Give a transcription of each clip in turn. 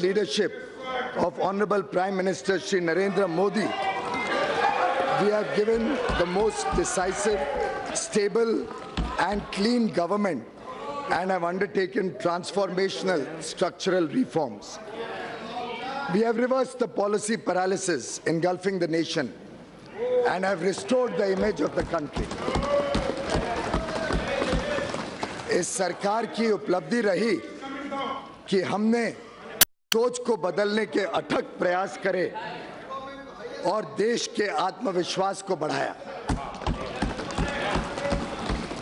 leadership of Honorable Prime Minister Shri Narendra Modi, we have given the most decisive, stable and clean government and have undertaken transformational structural reforms. We have reversed the policy paralysis engulfing the nation and have restored the image of the country. इस सरकार की उपलब्धि रही कि हमने सोच को बदलने के अथक प्रयास करे और देश के आत्मविश्वास को बढ़ाया.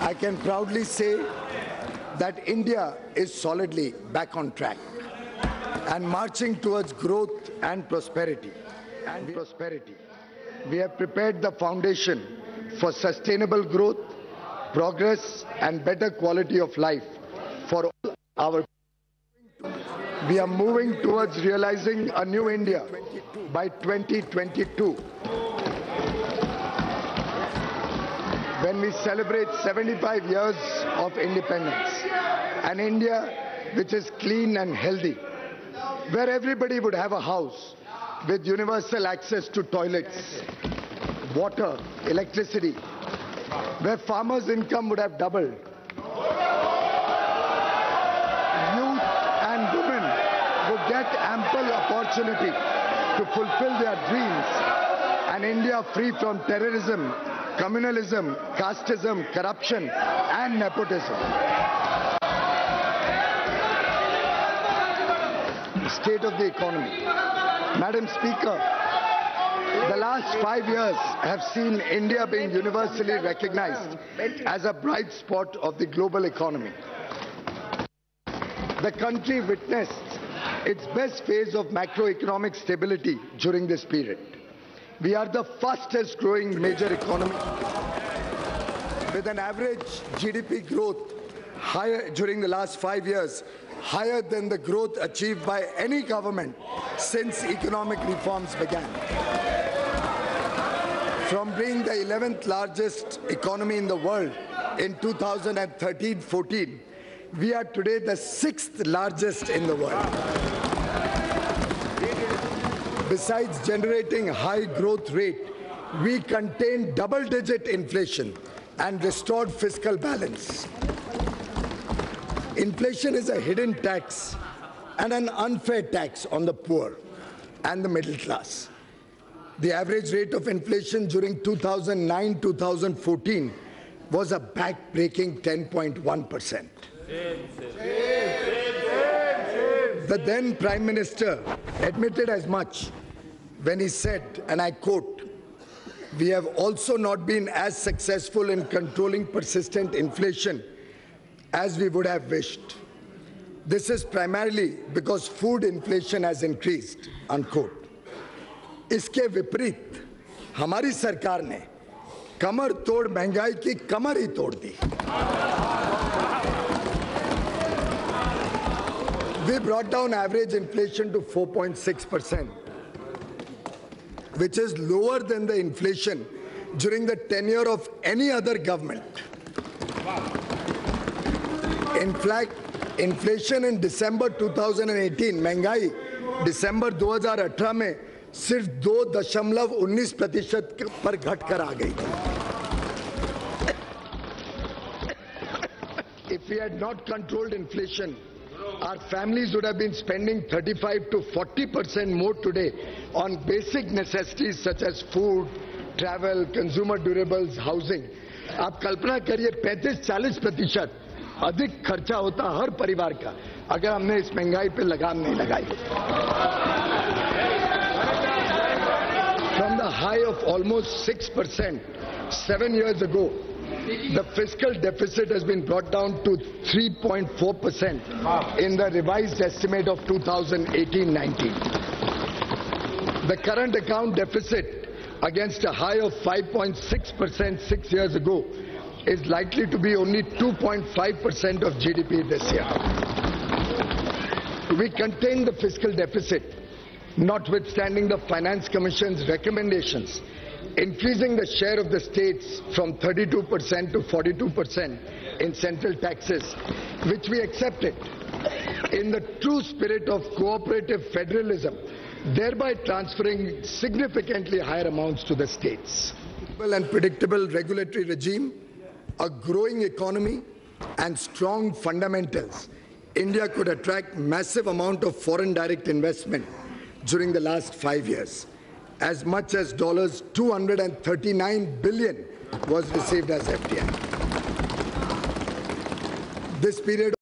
I can proudly say that India is solidly back on track and marching towards growth and prosperity. We have prepared the foundation for sustainable growth, progress and better quality of life for all our people. We are moving towards realizing a new India by 2022, when we celebrate 75 years of independence. An India which is clean and healthy, where everybody would have a house with universal access to toilets, water, electricity, where farmers' income would have doubled. Youth and women would get ample opportunity to fulfill their dreams. An India free from terrorism, communalism, casteism, corruption and nepotism. State of the economy. Madam Speaker, the last 5 years have seen India being universally recognized as a bright spot of the global economy. The country witnessed its best phase of macroeconomic stability during this period. We are the fastest growing major economy with an average GDP growth higher during the last 5 years, higher than the growth achieved by any government since economic reforms began. From being the 11th largest economy in the world in 2013-14, we are today the 6th largest in the world. Besides generating high growth rate, we contained double-digit inflation and restored fiscal balance. Inflation is a hidden tax and an unfair tax on the poor and the middle class. The average rate of inflation during 2009-2014 was a back-breaking 10.1%. The then Prime Minister admitted as much when he said, and I quote, "We have also not been as successful in controlling persistent inflation as we would have wished. This is primarily because food inflation has increased," unquote. इसके विपरीत हमारी सरकार ने कमर तोड़ महंगाई की कमर ही तोड़ दी. We brought down average inflation to 4.6%, which is lower than the inflation during the tenure of any other government. In fact, inflation in December 2018, महंगाई दिसंबर 2018 में सिर्फ 2.19% पर घटकर आ गई. If we had not controlled inflation, our families would have been spending 35 to 40% more today on basic necessities such as food, travel, consumer durables, housing. आप कल्पना करिए 35-40% अधिक खर्चा होता हर परिवार का अगर हमने इस महंगाई पे लगाम नहीं लगाई. From the high of almost 6% 7 years ago, the fiscal deficit has been brought down to 3.4% in the revised estimate of 2018-19. The current account deficit, against a high of 5.6% 6 years ago, is likely to be only 2.5% of GDP this year. We contained the fiscal deficit, notwithstanding the Finance Commission's recommendations increasing the share of the states from 32% to 42% in central taxes, which we accepted in the true spirit of cooperative federalism, thereby transferring significantly higher amounts to the states. And predictable regulatory regime, a growing economy, and strong fundamentals, India could attract massive amount of foreign direct investment during the last 5 years. As much as $239 billion was received as FDI. This period